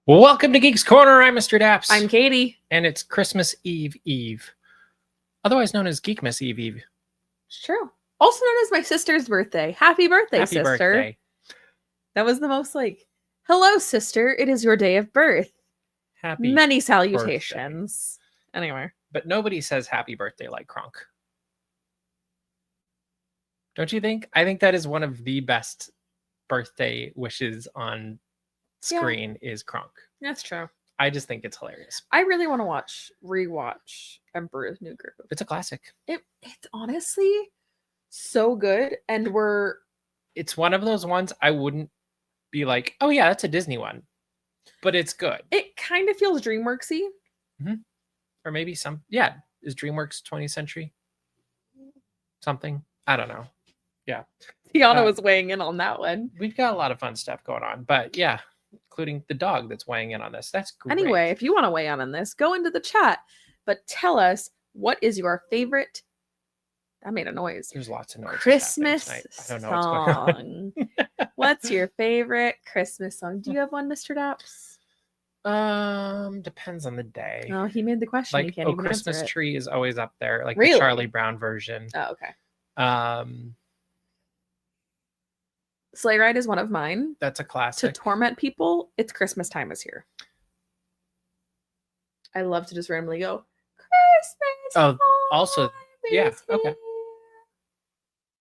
Welcome to Geeks Corner. I'm Mr. Daps. I'm Katie. And it's Christmas Eve, otherwise known as Geekmas Eve. It's true. Also known as my sister's birthday. Happy birthday, Happy sister. birthday. That was the most hello, sister. It is your day of birth. Happy Many salutations. Birthday. Anyway. But nobody says happy birthday like Kronk. Don't you think? I think that is one of the best birthday wishes on screen is Kronk. That's true. I just think it's hilarious. I really want to rewatch Emperor's New Groove. It's a classic. It's honestly so good. And it's one of those ones I wouldn't be like, oh yeah, that's a Disney one. But it's good. It kind of feels DreamWorksy. Mm-hmm. Or maybe is DreamWorks 20th century? Something. I don't know. Yeah. Tiana was weighing in on that one. We've got a lot of fun stuff going on, but yeah, including the dog that's weighing in on this. That's great. Anyway, if you want to weigh in on this, go into the chat, but tell us, what is your favorite? That made a noise. There's lots of noise. Christmas I don't know song. What's your favorite Christmas song? Do you have one, Mr. Daps? Depends on the day. Oh, he made the question. Like, you can't even Christmas answer it. Tree is always up there, like Really? the Charlie Brown version. Oh, okay. Sleigh Ride is one of mine. That's a classic. To torment people, it's Christmas Time is Here. I love to just randomly go, Christmas. Oh, also, yeah, okay. Here.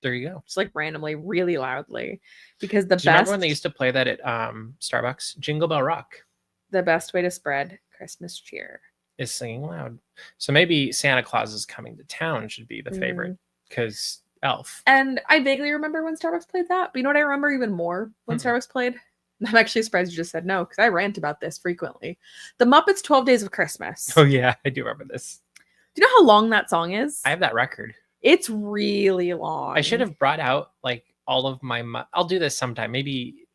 There you go. Just randomly, really loudly, because the Do you remember when they used to play that at Starbucks? Jingle Bell Rock. The best way to spread Christmas cheer is singing loud. So maybe Santa Claus is Coming to Town should be the favorite because Elf. And I vaguely remember when Starbucks played that, but you know what I remember even more when Starbucks played? I'm actually surprised you just said no, because I rant about this frequently. The Muppets 12 Days of Christmas. Oh yeah, I do remember this. Do you know how long that song is? I have that record. It's really long. I should have brought out all of my I'll do this sometime. Maybe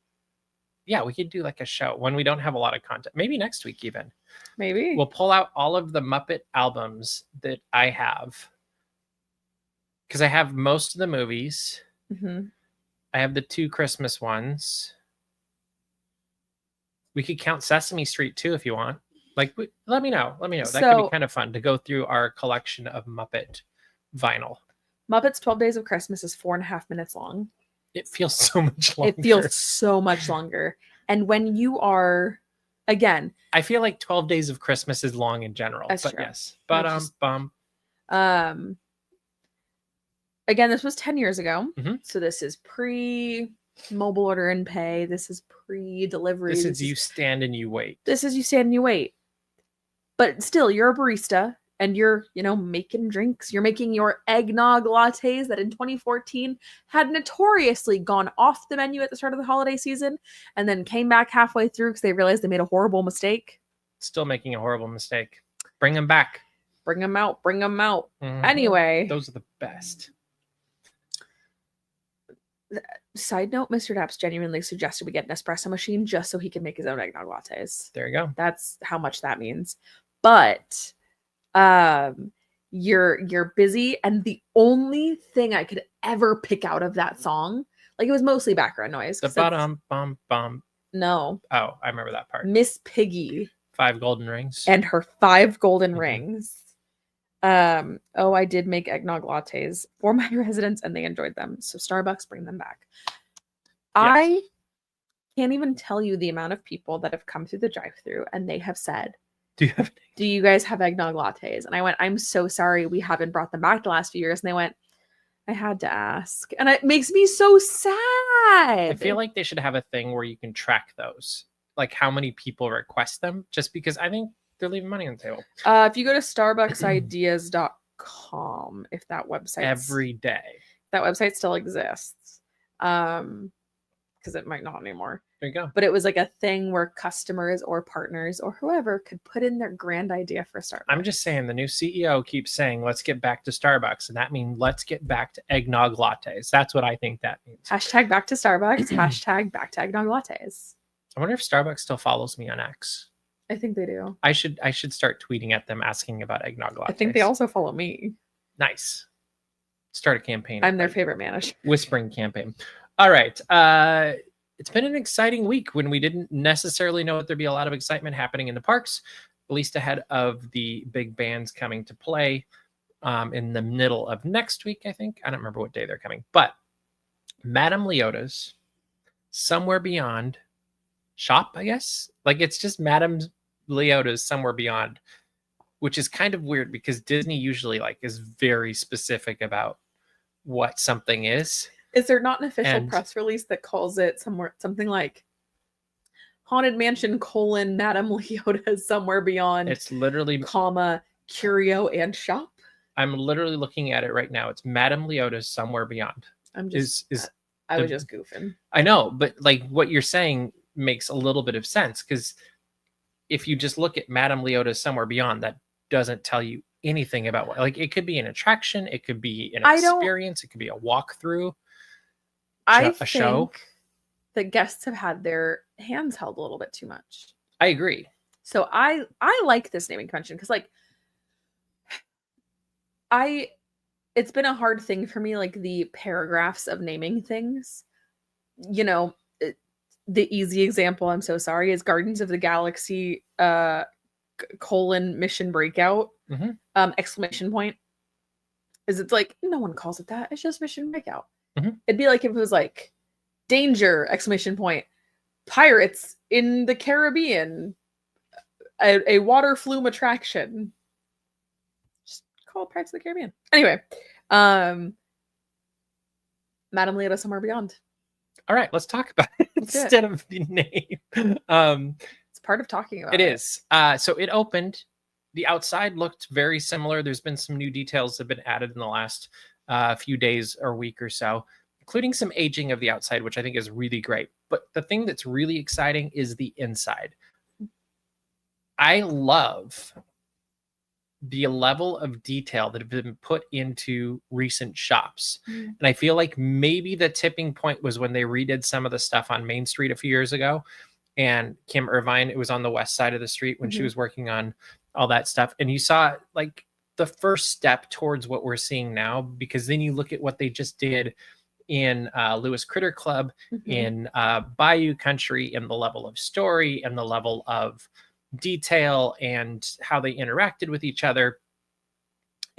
we could do a show when we don't have a lot of content. Maybe next week even. Maybe. We'll pull out all of the Muppet albums that I have. Because I have most of the movies. Mm-hmm. I have the 2 Christmas ones. We could count Sesame Street too if you want. Let me know. That could be kind of fun to go through our collection of Muppet vinyl. Muppets 12 Days of Christmas is 4.5 minutes long. It feels so much longer. It feels so much longer. And when you are, again, I feel like 12 Days of Christmas is long in general. That's but true. Yes. But again, this was 10 years ago. Mm-hmm. So this is pre-mobile order and pay. This is pre-delivery. This is you stand and you wait. This is you stand and you wait. But still, you're a barista and you're, making drinks. You're making your eggnog lattes that in 2014 had notoriously gone off the menu at the start of the holiday season and then came back halfway through because they realized they made a horrible mistake. Still making a horrible mistake. Bring them back. Bring them out. Bring them out. Mm-hmm. Anyway. Those are the best. Side note, Mr. Daps genuinely suggested we get an espresso machine just so he can make his own eggnog lattes. There you go. That's how much that means. But you're busy, and the only thing I could ever pick out of that song, it was mostly background noise. The bum bum. No. Oh, I remember that part. Miss Piggy. 5 golden rings. And her 5 golden rings. I did make eggnog lattes for my residents and they enjoyed them. So Starbucks, bring them back. Yes. I can't even tell you the amount of people that have come through the drive-thru and they have said, do you guys have eggnog lattes? And I went, I'm so sorry we haven't brought them back the last few years. And they went, I had to ask. And it makes me so sad. I feel like they should have a thing where you can track those. How many people request them, just because I think they're leaving money on the table. If you go to starbucksideas.com, if that website every day, that website still exists, because it might not anymore. There you go. But it was a thing where customers or partners or whoever could put in their grand idea for Starbucks. I'm just saying, the new CEO keeps saying, let's get back to Starbucks. And that means let's get back to eggnog lattes. That's what I think that means. Hashtag back to Starbucks. Hashtag back to eggnog lattes. I wonder if Starbucks still follows me on X. I think they do. I should start tweeting at them asking about eggnog lattes. I think they also follow me. Nice. Start a campaign. I'm their favorite manager. Whispering campaign. All right. it's been an exciting week when we didn't necessarily know that there'd be a lot of excitement happening in the parks, at least ahead of the big bands coming to play in the middle of next week, I think. I don't remember what day they're coming, but Madame Leota's Somewhere Beyond shop, I guess. Like, it's just Madame Leota's Somewhere Beyond, which is kind of weird because Disney usually like is very specific about what something is. Is there not an official press release that calls it something like Haunted Mansion : Madame Leota's Somewhere Beyond? It's literally curio and shop. I'm literally looking at it right now. It's Madame Leota's Somewhere Beyond. I'm just I was just goofing. I know, but like what you're saying makes a little bit of sense, because if you just look at Madame Leota's Somewhere Beyond, that doesn't tell you anything about what, like, it could be an attraction, it could be an experience, it could be a walkthrough, a show. The guests have had their hands held a little bit too much. I agree. So I like this naming convention because, like, it's been a hard thing for me, like the paragraphs of naming things. You know, the easy example, I'm so sorry, is Guardians of the Galaxy Mission Breakout exclamation point. Is it's like, no one calls it that. It's just Mission Breakout. It'd be like if it was like danger exclamation point, pirates in the Caribbean, a water flume attraction. Just call it Pirates of the Caribbean. Anyway, Madame Leota Somewhere Beyond. All right, let's talk about it instead of the name. It's part of talking about it. It is. So it opened. The outside looked very similar. There's been some new details that have been added in the last few days or week or so, including some aging of the outside, which I think is really great. But the thing that's really exciting is the inside. I love the level of detail that have been put into recent shops. And I feel like maybe the tipping point was when they redid some of the stuff on Main Street a few years ago. And Kim Irvine, it was on the west side of the street when she was working on all that stuff. And you saw like the first step towards what we're seeing now, because then you look at what they just did in Lewis Critter Club, in Bayou Country, and the level of story and the level of detail and how they interacted with each other.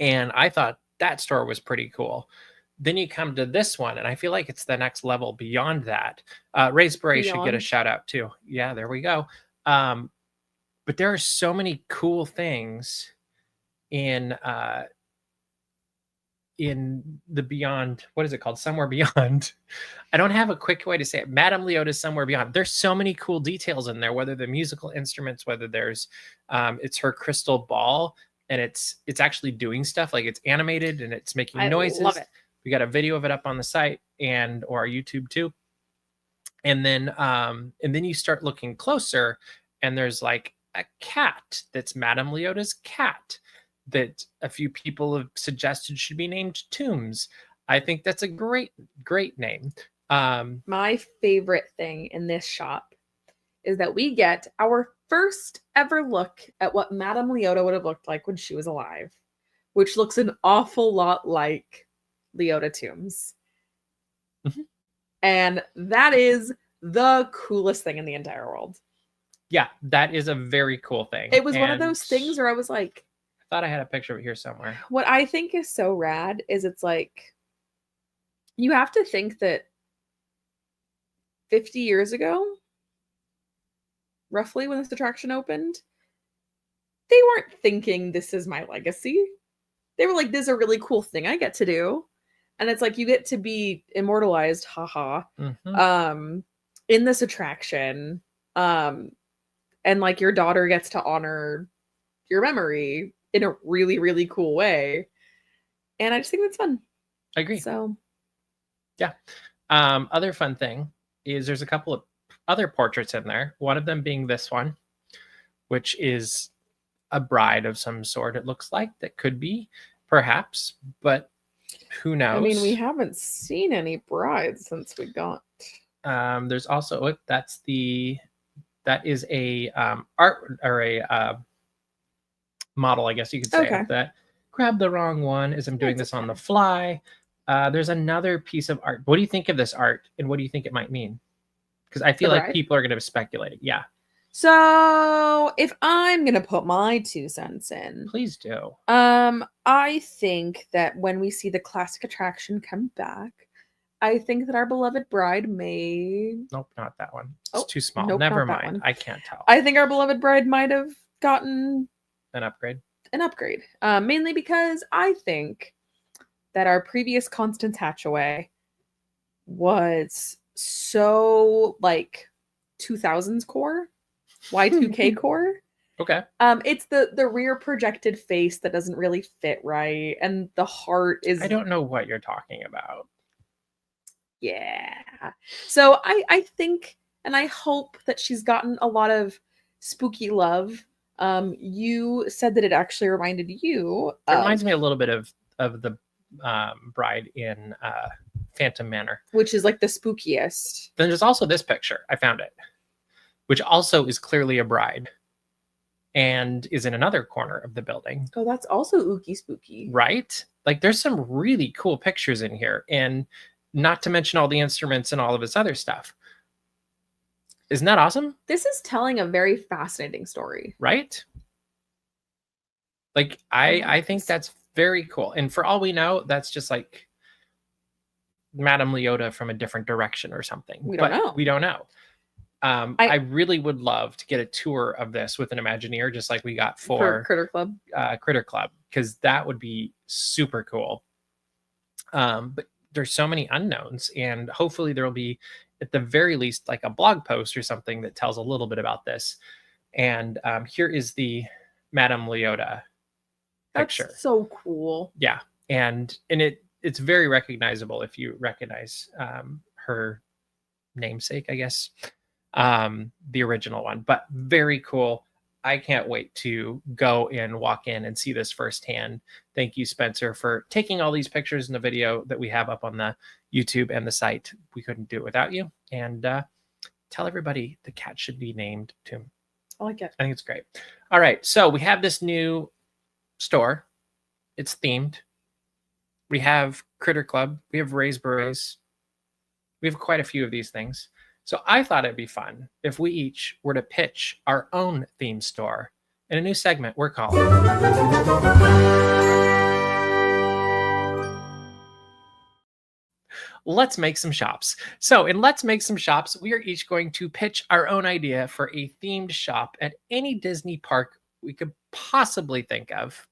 And I thought that store was pretty cool. Then you come to this one, and I feel like it's the next level beyond that. Ray's Beret should get a shout out too. Yeah, there we go. But there are so many cool things in the Beyond. What is it called? Somewhere Beyond. I don't have a quick way to say it. Madame Leota's Somewhere Beyond. There's so many cool details in there, whether the musical instruments, whether there's it's her crystal ball, and it's actually doing stuff, like it's animated and it's making noises. Love it. We got a video of it up on the site or our YouTube too. And then you start looking closer, and there's like a cat that's Madame Leota's cat that a few people have suggested should be named Tombs. I think that's a great name. My favorite thing in this shop is that we get our first ever look at what Madame Leota would have looked like when she was alive, which looks an awful lot like Leota Tombs. And that is the coolest thing in the entire world. Yeah, that is a very cool thing. It was one of those things where I was like, I thought I had a picture of it here somewhere. What I think is so rad is it's like, you have to think that 50 years ago, roughly when this attraction opened, they weren't thinking this is my legacy. They were like, this is a really cool thing I get to do. And it's like, you get to be immortalized, haha, in this attraction. And like your daughter gets to honor your memory in a really, really cool way. And I just think that's fun. I agree. So, yeah. Other fun thing is there's a couple of other portraits in there. One of them being this one, which is a bride of some sort, it looks like. That could be, perhaps, but who knows? I mean, we haven't seen any brides since we got. There's also that is a art or a model, I guess you could say. Okay. That grab the wrong one as I'm doing this on the fly. There's another piece of art. What do you think of this art, and what do you think it might mean? Because I feel The like bride? people are going to be speculating. Yeah, So if I'm gonna put my 2 cents in, please do. I think that when we see the classic attraction come back, I think that our beloved bride may. Nope, not that one. It's Oh, too small. nope, Never not that mind. one. I can't tell. I think our beloved bride might have gotten An upgrade. an upgrade, mainly because I think that our previous Constance Hatchaway was so like 2000s core, Y2K core. Okay. It's the rear projected face that doesn't really fit right, and the heart is. I don't know what you're talking about. Yeah. So I think and I hope that she's gotten a lot of spooky love. You said that it actually reminded you It of, reminds me a little bit of the bride in Phantom Manor. which is like the spookiest. Then there's also this picture. I found it, which also is clearly a bride and is in another corner of the building. Oh, that's also ooky spooky. Right? Like there's some really cool pictures in here, and not to mention all the instruments and all of this other stuff. Isn't that awesome? This is telling a very fascinating story. Right? Like I think that's very cool. And for all we know, that's just like Madame Leota from a different direction or something. We don't know. We don't know. I really would love to get a tour of this with an Imagineer, just like we got for Critter Club. Critter Club, because that would be super cool. But there's so many unknowns, and hopefully there will be, at the very least, like a blog post or something that tells a little bit about this. And here is the Madame Leota picture. That's so cool. Yeah, and it's very recognizable if you recognize her namesake, I guess, the original one. But very cool. I can't wait to go and walk in and see this firsthand. Thank you, Spencer, for taking all these pictures in the video that we have up on the YouTube and the site. We couldn't do it without you. And tell everybody the cat should be named too. I like it. I think it's great. All right, so we have this new store. It's themed. We have Critter Club. We have Ray's Berets. We have quite a few of these things. So I thought it'd be fun if we each were to pitch our own theme store in a new segment we're calling Let's Make Some Shops. So in Let's Make Some Shops, we are each going to pitch our own idea for a themed shop at any Disney park we could possibly think of.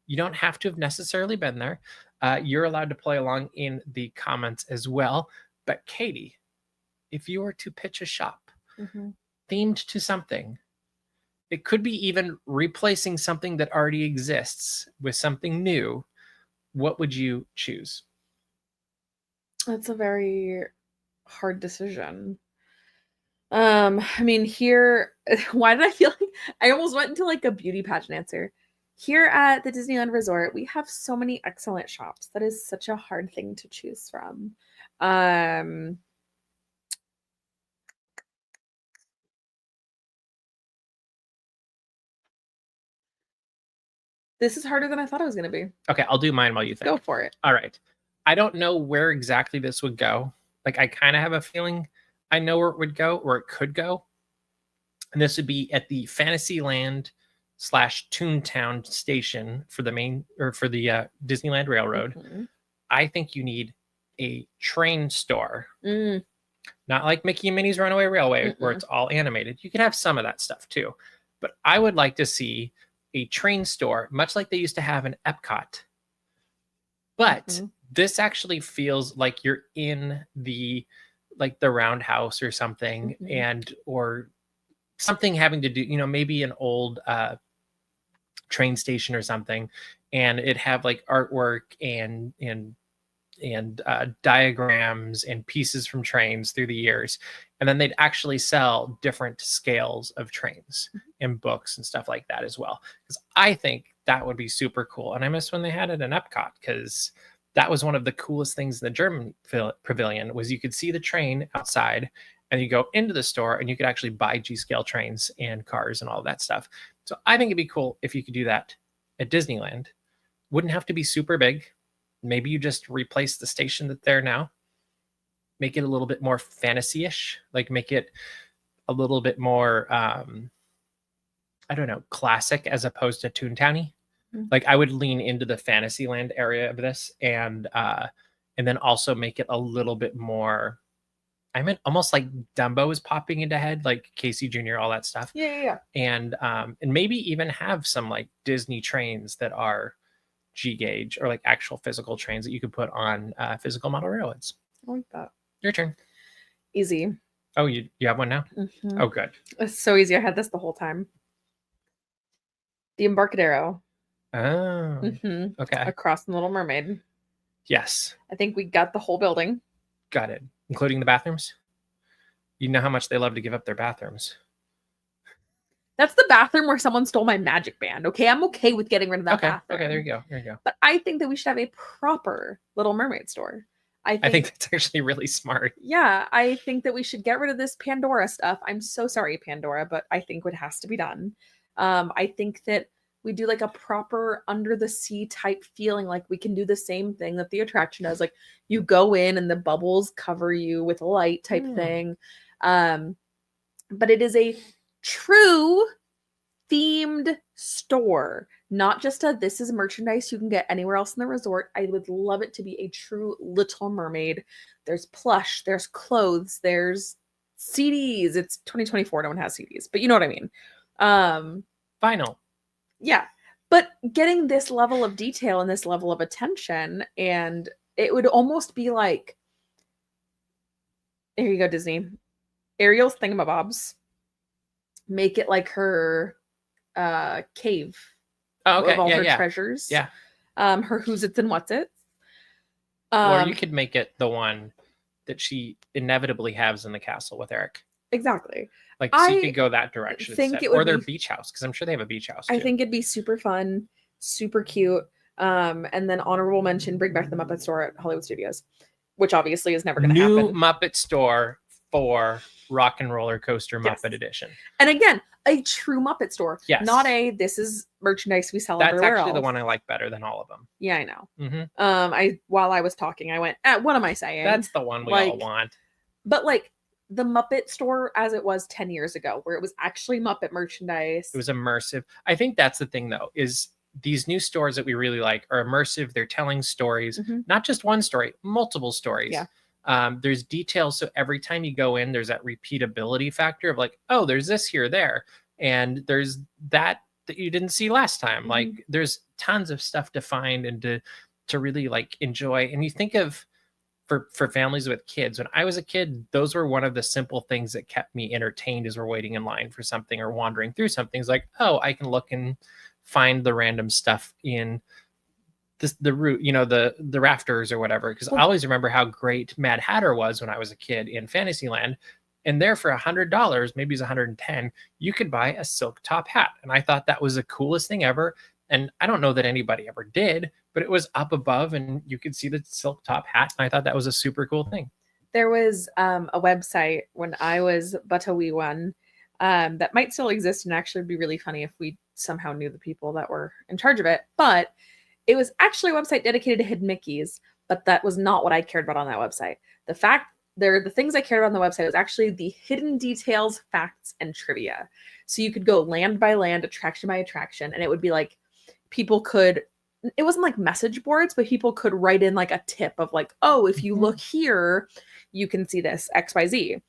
You don't have to have necessarily been there. You're allowed to play along in the comments as well. But Katie, if you were to pitch a shop themed to something, it could be even replacing something that already exists with something new, what would you choose? That's a very hard decision. I mean, here, why did I feel like I almost went into like a beauty pageant answer? Here at the Disneyland Resort, we have so many excellent shops. That is such a hard thing to choose from. This is harder than I thought it was going to be. Okay, I'll do mine while you think. Go for it. All right. I don't know where exactly this would go. Like, I kind of have a feeling I know where it would go, or it could go. And this would be at the Fantasyland / Toontown station for the main, or for the Disneyland Railroad. I think you need a train store. Not like Mickey and Minnie's Runaway Railway, where it's all animated. You can have some of that stuff too. But I would like to see a train store, much like they used to have in Epcot. But this actually feels like you're in the Roundhouse or something, and or something having to do, maybe an old train station or something, and it have like artwork and diagrams and pieces from trains through the years, and then they'd actually sell different scales of trains and books and stuff like that as well, because I think that would be super cool. And I miss when they had it in Epcot, because that was one of the coolest things in the German pavilion, was you could see the train outside and you go into the store and you could actually buy G-scale trains and cars and all that stuff. So I think it'd be cool if you could do that at Disneyland. Wouldn't have to be super big. Maybe you just replace the station that's there now. make it a little bit more fantasy-ish, like make it a little bit more I don't know, classic as opposed to Toontowny. Like I would lean into the Fantasyland area of this, and then also make it a little bit more. I meant almost like Dumbo is popping into head, like Casey Jr., all that stuff. Yeah. And maybe even have some like Disney trains that are G gauge, or like actual physical trains that you could put on physical model railroads. I like that. Your turn. Easy. Oh, you have one now? Mm-hmm. Oh, good. It's so easy. I had this the whole time. The Embarcadero. Oh, okay. Across the Little Mermaid. Yes. I think we got the whole building. Got it. Including the bathrooms? You know how much they love to give up their bathrooms. That's the bathroom where someone stole my magic band. Okay, I'm okay with getting rid of that bathroom. Okay, there you go. There you go. But I think that we should have a proper Little Mermaid store. I think that's actually really smart. Yeah, I think that we should get rid of this Pandora stuff. I'm so sorry, Pandora, but I think it has to be done. I think that we do like a proper under the sea type feeling. Like we can do the same thing that the attraction does. Like you go in and the bubbles cover you with light type thing. But it is a true themed store, not just a this is merchandise you can get anywhere else in the resort. I would love it to be a true Little Mermaid. There's plush, there's clothes, there's CDs. It's 2024, no one has CDs, but you know what I mean. Vinyl. Yeah, but getting this level of detail and this level of attention, and it would almost be like, here you go, Disney. Ariel's thingamabobs. Make it like her cave. Oh, okay. Of all her treasures. Yeah. Her who's its and what's it. Or you could make it the one that she inevitably has in the castle with Eric. Exactly. Like, so you could go that direction instead. Or their beach house, because I'm sure they have a beach house too. I think it'd be super fun, super cute. And then honorable mention, bring back the Muppet store at Hollywood Studios, which obviously is never going to happen. New Muppet store for Rock and Roller Coaster Muppet Edition. And again, a true Muppet store. Yes. Not a, this is merchandise we sell everywhere else. That's actually the one I like better than all of them. Yeah, I know. While I was talking, I went, what am I saying? That's the one we all want. But like, the Muppet store as it was 10 years ago, where it was actually Muppet merchandise. It was immersive. I think that's the thing, though, is these new stores that we really like are immersive. They're telling stories, not just one story, multiple stories. Yeah. There's details. So every time you go in, there's that repeatability factor of like, oh, there's this here, there. And there's that you didn't see last time. Like there's tons of stuff to find and to really like enjoy. And you think of, for families with kids, when I was a kid, those were one of the simple things that kept me entertained as we're waiting in line for something or wandering through something. It's like, oh, I can look and find the random stuff in the route, the rafters or whatever. Because I always remember how great Mad Hatter was when I was a kid in Fantasyland. And there for $100, maybe it's $110, you could buy a silk top hat. And I thought that was the coolest thing ever. And I don't know that anybody ever did, but it was up above and you could see the silk top hat. And I thought that was a super cool thing. There was a website when I was but a wee one that might still exist and actually would be really funny if we somehow knew the people that were in charge of it. But it was actually a website dedicated to hidden Mickeys, but that was not what I cared about on that website. The things I cared about on the website was actually the hidden details, facts, and trivia. So you could go land by land, attraction by attraction, and it would be like, it wasn't like message boards, but people could write in like a tip of like, oh, if you look here, you can see this XYZ.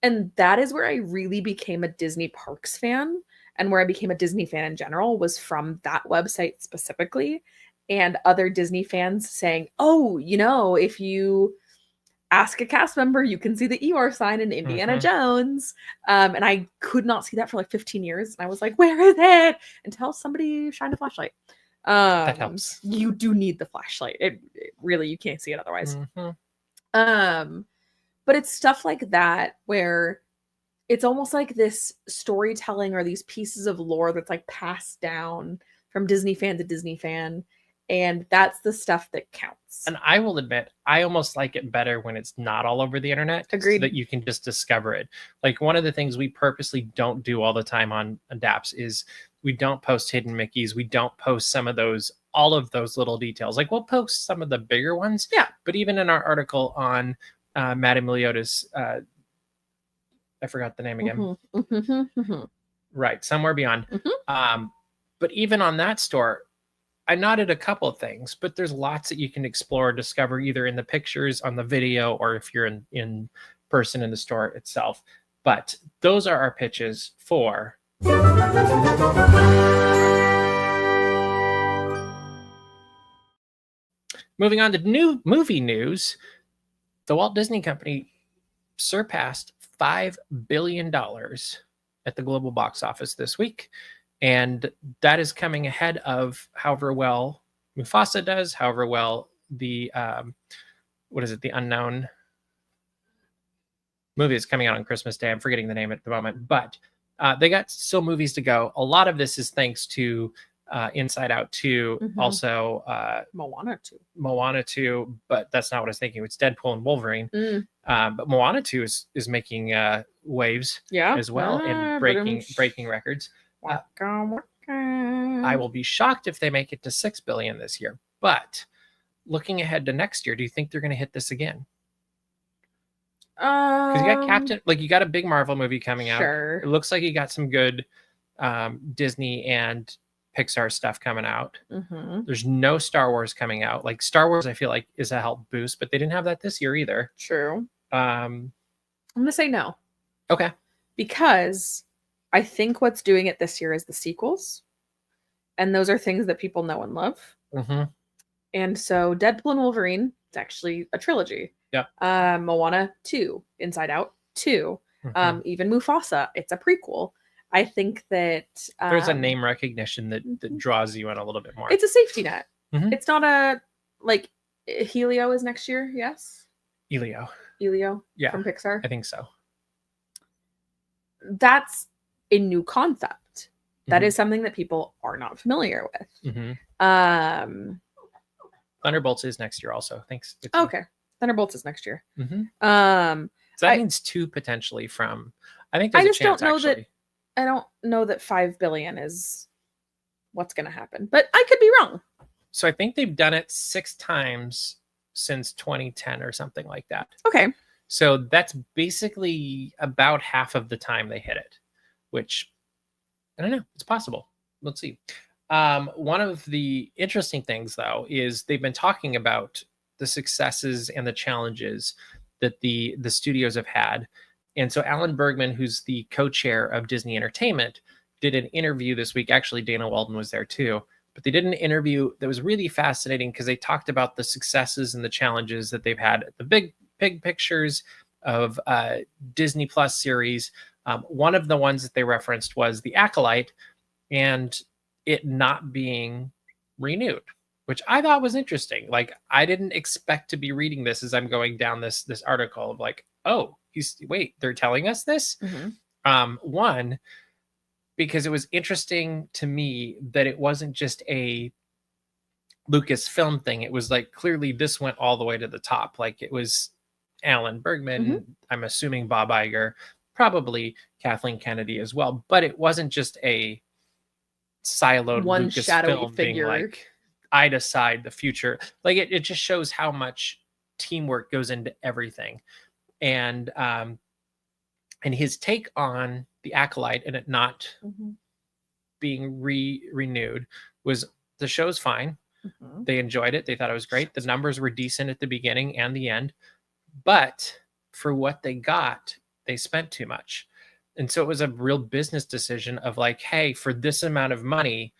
And that is where I really became a Disney Parks fan, and where I became a Disney fan in general was from that website specifically, and other Disney fans saying, oh, if you ask a cast member, you can see the Eeyore sign in Indiana Jones. And I could not see that for like 15 years. And I was like, where is it? Until somebody shined a flashlight. That helps. You do need the flashlight. It really, you can't see it otherwise. But it's stuff like that where it's almost like this storytelling or these pieces of lore that's like passed down from Disney fan to Disney fan. And that's the stuff that counts. And I will admit, I almost like it better when it's not all over the internet. Agreed. So that you can just discover it. Like one of the things we purposely don't do all the time on Daps is we don't post hidden Mickeys. We don't post all of those little details. Like we'll post some of the bigger ones. Yeah. But even in our article on Madame Meliodas. I forgot the name again. Right, Somewhere Beyond. But even on that store, I noted a couple of things, but there's lots that you can explore, discover either in the pictures, on the video, or if you're in person in the store itself. But those are our pitches for moving on to new movie news. The Walt Disney Company surpassed $5 billion at the global box office this week. And that is coming ahead of however well Mufasa does, however well the, the Unknown movie is coming out on Christmas Day. I'm forgetting the name at the moment, but they got still movies to go. A lot of this is thanks to Inside Out 2, also Moana 2, but that's not what I was thinking. It's Deadpool and Wolverine. But Moana 2 is making waves as well, and breaking records. I will be shocked if they make it to $6 billion this year. But looking ahead to next year, do you think they're going to hit this again? Because you got a big Marvel movie coming out. It looks like you got some good Disney and Pixar stuff coming out. There's no Star Wars coming out. Like Star Wars, I feel like is a help boost, but they didn't have that this year either. True. I'm gonna say no. Okay. Because I think what's doing it this year is the sequels, and those are things that people know and love. And so Deadpool and Wolverine, it's actually a trilogy. Yeah. Moana 2, Inside Out 2, even Mufasa, it's a prequel. I think that there's a name recognition that draws you in a little bit more. It's a safety net. It's not a like Helio is next year. Yes. Elio. Yeah. From Pixar. I think so. That's a new concept. That is something that people are not familiar with. Thunderbolts is next year also. Thanks. Okay. Thunderbolts is next year. So that means 2 potentially from. I think there's a chance actually. I don't know that 5 billion is what's going to happen, but I could be wrong. So I think they've done it 6 times since 2010 or something like that. Okay. So that's basically about half of the time they hit it, which I don't know. It's possible. Let's see. One of the interesting things, though, is they've been talking about the successes and the challenges that the studios have had. And so Alan Bergman, who's the co-chair of Disney Entertainment, did an interview this week. Actually, Dana Walden was there too. But they did an interview that was really fascinating because they talked about the successes and the challenges that they've had, the big pictures of Disney Plus series. One of the ones that they referenced was The Acolyte and it not being renewed, which I thought was interesting. Like, I didn't expect to be reading this as I'm going down this article of like, oh, they're telling us this? One, because it was interesting to me that it wasn't just a Lucasfilm thing. It was like, clearly this went all the way to the top. Like, it was Alan Bergman, I'm assuming Bob Iger, probably Kathleen Kennedy as well. But it wasn't just a siloed one shadowy figure. Being like, I decide the future. Like, it just shows how much teamwork goes into everything. And his take on The Acolyte and it not being renewed was the show's fine. They enjoyed it. They thought it was great. The numbers were decent at the beginning and the end. But for what they got, they spent too much. And so it was a real business decision of like, hey, for this amount of money,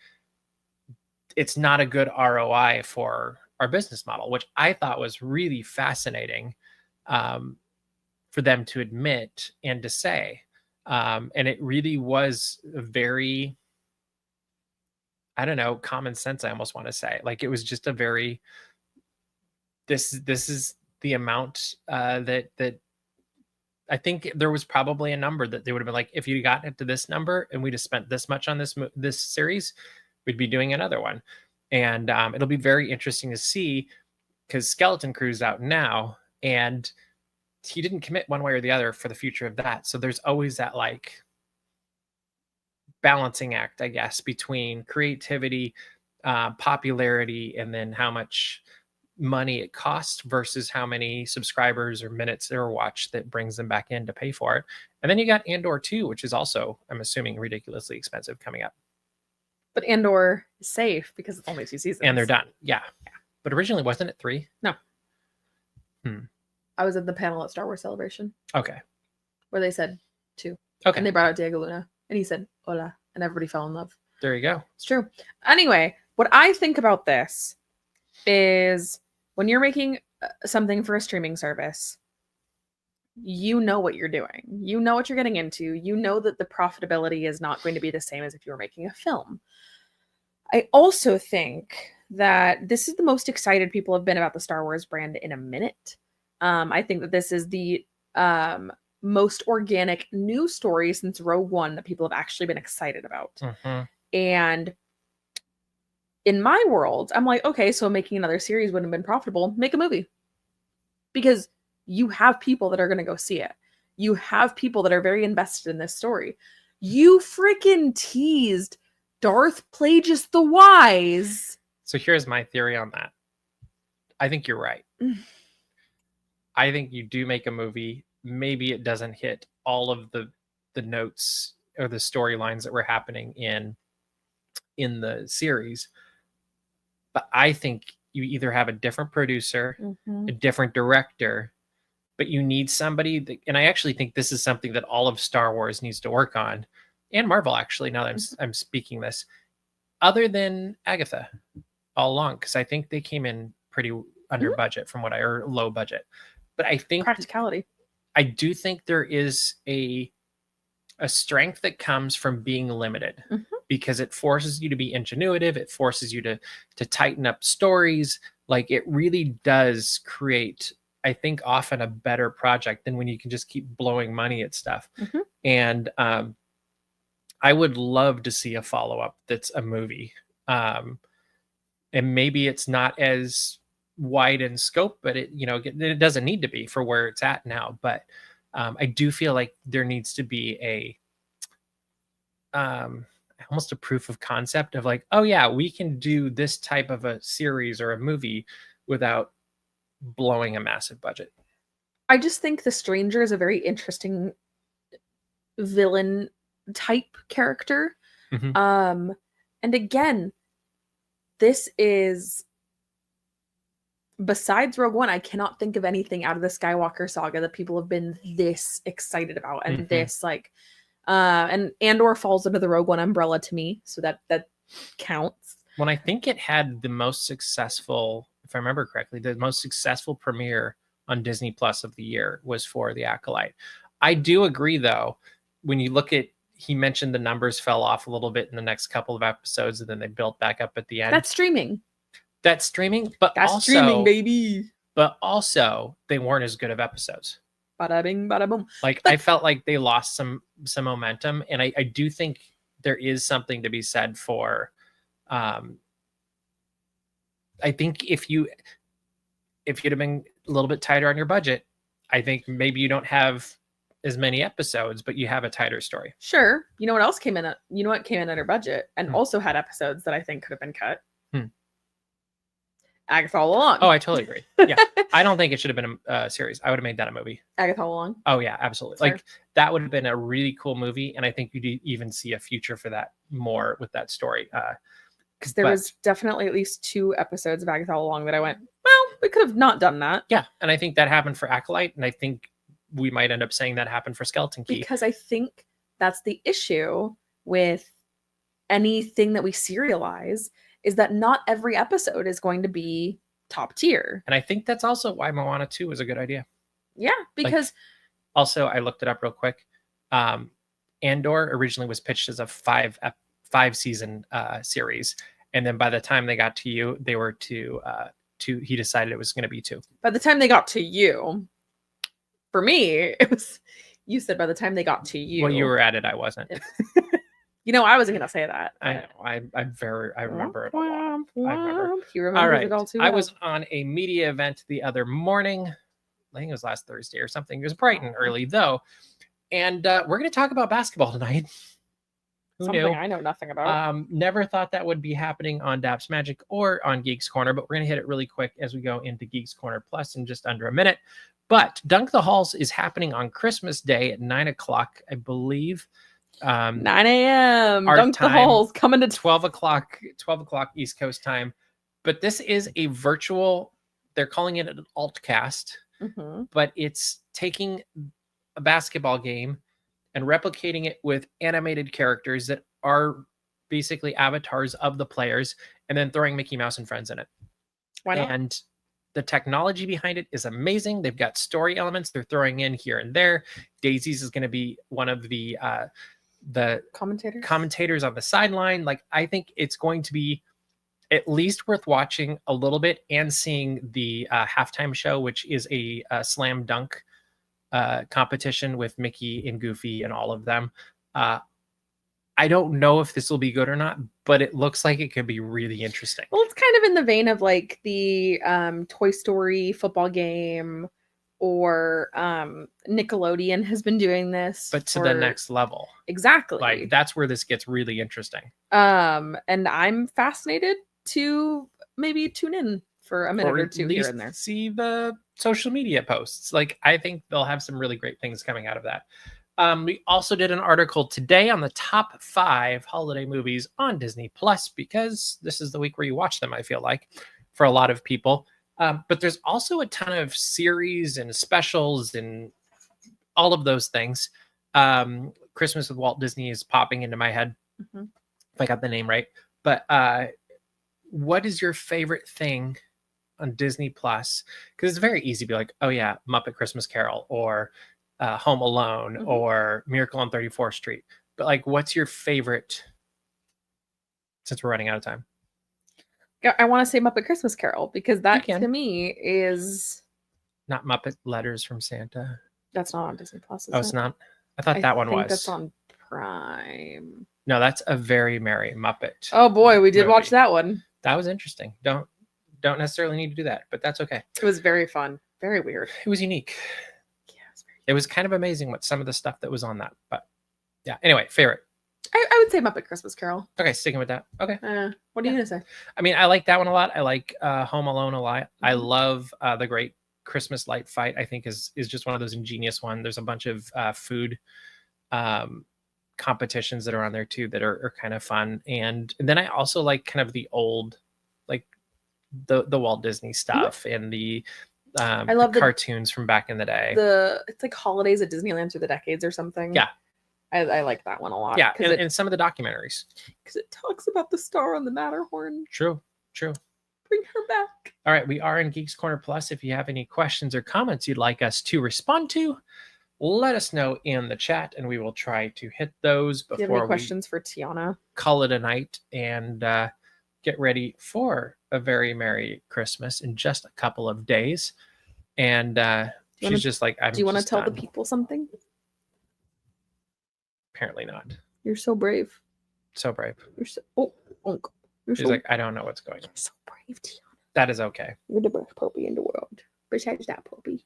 it's not a good ROI for our business model, which I thought was really fascinating for them to admit and to say. And it really was a very, I don't know, common sense, I almost want to say. Like, it was just a very, this is the amount that I think there was probably a number that they would have been like, if you got it to this number and we just spent this much on this series, we'd be doing another one. And it'll be very interesting to see because Skeleton Crew's out now and he didn't commit one way or the other for the future of that. So there's always that like balancing act, I guess, between creativity, popularity, and then how much money it costs versus how many subscribers or minutes they're watched that brings them back in to pay for it. And then you got Andor 2, which is also, I'm assuming, ridiculously expensive coming up. But Andor is safe because it's only 2 seasons. And they're done. Yeah. But originally, wasn't it 3? No. Hmm. I was at the panel at Star Wars Celebration Okay. where they said 2. Okay. And they brought out Diego Luna. And he said, hola. And everybody fell in love. There you go. It's true. Anyway, what I think about this is when you're making something for a streaming service, you know what you're doing. You know what you're getting into. You know that the profitability is not going to be the same as if you were making a film. I also think that this is the most excited people have been about the Star Wars brand in a minute. I think that this is the most organic news story since Rogue One that people have actually been excited about. Mm-hmm. And in my world, I'm like, okay, so making another series wouldn't have been profitable. Make a movie. Because you have people that are going to go see it. You have people that are very invested in this story. You freaking teased Darth Plagueis the Wise. So here's my theory on that. I think you're right. I think you do make a movie. Maybe it doesn't hit all of the notes or the storylines that were happening in the series. But I think you either have a different producer, a different director, but you need somebody that, and I actually think this is something that all of Star Wars needs to work on, and Marvel actually, now that I'm speaking this, other than Agatha all along, because I think they came in pretty under budget from what I heard, low budget. But I think practicality. I do think there is a strength that comes from being limited, because it forces you to be ingenuitive. It forces you to tighten up stories. Like, it really does create, I think, often a better project than when you can just keep blowing money at stuff. And I would love to see a follow-up that's a movie. And maybe it's not as wide in scope, but it doesn't need to be for where it's at now. But I do feel like there needs to be almost a proof of concept of like, oh yeah, we can do this type of a series or a movie without blowing a massive budget. I just think the Stranger is a very interesting villain type character. And again, this is, besides Rogue One, I cannot think of anything out of the Skywalker saga that people have been this excited about and this like and Andor falls under the Rogue One umbrella to me, so that counts. When I think it had the most successful, if I remember correctly, the most successful premiere on Disney Plus of the year was for The Acolyte. I do agree, though, when you look at, he mentioned the numbers fell off a little bit in the next couple of episodes, and then they built back up at the end. That's streaming. But that's also, streaming, baby. But also, they weren't as good of episodes. Bada bing, bada boom. Like, I felt like they lost some momentum, and I do think there is something to be said for. I think if you'd have been a little bit tighter on your budget, I think maybe you don't have as many episodes, but you have a tighter story. Sure. You know what else came in? You know what came in under budget and also had episodes that I think could have been cut. Agatha All Along. Oh, I totally agree. Yeah. I don't think it should have been a series. I would have made that a movie. Agatha All Along. Oh, yeah, absolutely. Like, that would have been a really cool movie, and I think you'd even see a future for that more with that story. Because there was definitely at least 2 episodes of Agatha All Along that I went, well, we could have not done that. Yeah, and I think that happened for Acolyte, and I think we might end up saying that happened for Skeleton Key. Because I think that's the issue with anything that we serialize, is that not every episode is going to be top tier. And I think that's also why Moana 2 was a good idea. Yeah, because... also, I looked it up real quick. Andor originally was pitched as a 5-season series. And then by the time they got to you, they were he decided it was going to be 2. By the time they got to you, for me, it was... You said by the time they got to you. Well, you were at it. I wasn't. You know, I wasn't going to say that. I know. I remember it a lot. I remember. You remember it all too well. I was on a media event the other morning. I think it was last Thursday or something. It was bright and early, though. And we're going to talk about basketball tonight. Who Something knew? I know nothing about. Never thought that would be happening on Daps Magic or on Geeks Corner, but we're going to hit it really quick as we go into Geeks Corner Plus in just under a minute. But Dunk the Halls is happening on Christmas Day at 9 o'clock, I believe. 9 a.m. our Dunk the time, halls coming to 12 o'clock East Coast time. But this is a virtual, they're calling it an altcast, but it's taking a basketball game and replicating it with animated characters that are basically avatars of the players, and then throwing Mickey Mouse and friends in it. Why not? And the technology behind it is amazing. They've got story elements they're throwing in here and there. Daisy's is going to be one of the commentators on the sideline. Like, I think it's going to be at least worth watching a little bit and seeing the halftime show, which is a slam dunk competition with Mickey and Goofy and all of them. I don't know if this will be good or not, but it looks like it could be really interesting. Well, it's kind of in the vein of like the Toy Story football game, or Nickelodeon has been doing this, but to the next level. Exactly. Like, that's where this gets really interesting. And I'm fascinated to maybe tune in for a minute or two here and there. See the social media posts. Like, I think they'll have some really great things coming out of that. We also did an article today on the top 5 holiday movies on Disney Plus, because this is the week where you watch them, I feel like, for a lot of people. But there's also a ton of series and specials and all of those things. Christmas with Walt Disney is popping into my head, if I got the name right. But what is your favorite thing on Disney Plus? Because it's very easy to be like, oh yeah, Muppet Christmas Carol, or Home Alone, or Miracle on 34th Street. But like, what's your favorite, since we're running out of time? I want to say Muppet Christmas Carol, because that to me is not Muppet Letters from Santa. That's not on Disney Plus. Oh, it's not? I thought that one was. That's on Prime. No, that's A Very Merry Muppet. Oh boy, we did watch that one. That was interesting. Don't necessarily need to do that, but that's okay. It was very fun. Very weird. It was unique. Yeah, it was kind of amazing with some of the stuff that was on that. But yeah, anyway, favorite. I would say Muppet Christmas Carol. Okay, sticking with that. Okay. What are you gonna say? I mean, I like that one a lot. I like Home Alone a lot. I love the Great Christmas Light Fight. I think is just one of those ingenious ones. There's a bunch of food competitions that are on there too that are kind of fun. And then I also like kind of the old, like the Walt Disney stuff and the I love the cartoons from back in the day. It's like Holidays at Disneyland Through the Decades or something. Yeah. I like that one a lot. Yeah, and some of the documentaries. Because it talks about the star on the Matterhorn. True. Bring her back. All right, we are in Geeks Corner Plus. If you have any questions or comments you'd like us to respond to, let us know in the chat, and we will try to hit those before. Do you have any questions for Tiana? Call it a night and get ready for a very Merry Christmas in just a couple of days. And she's just like, do you want to tell the people something? Apparently not. You're so brave. So brave. You're so She's like, I don't know what's going on. You're so brave, Tiana. That is okay. You're the best puppy in the world. Besides that puppy.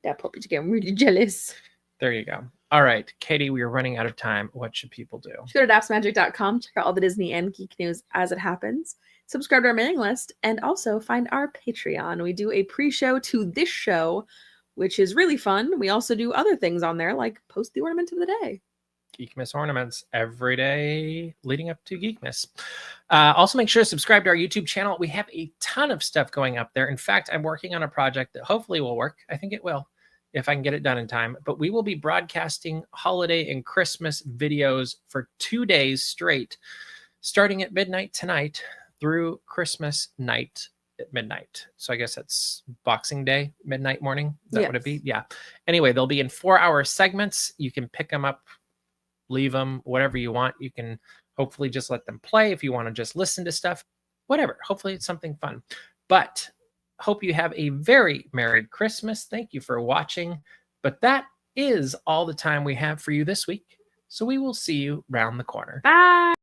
That puppy's getting really jealous. There you go. All right, Katie, we are running out of time. What should people do? Go to dapsmagic.com. Check out all the Disney and geek news as it happens. Subscribe to our mailing list, and also find our Patreon. We do a pre-show to this show, which is really fun. We also do other things on there, like post the ornament of the day. Geekmas ornaments every day leading up to Geekmas. Also, make sure to subscribe to our YouTube channel. We have a ton of stuff going up there. In fact, I'm working on a project that hopefully will work. I think it will, if I can get it done in time. But we will be broadcasting holiday and Christmas videos for 2 days straight, starting at midnight tonight through Christmas night at midnight. So I guess that's Boxing Day, midnight morning. Is that what it'd be? Yeah. Anyway, they'll be in 4-hour segments. You can pick them up, leave them, whatever you want. You can hopefully just let them play if you want to just listen to stuff, whatever. Hopefully it's something fun. But hope you have a very Merry Christmas. Thank you for watching. But that is all the time we have for you this week. So we will see you round the corner. Bye.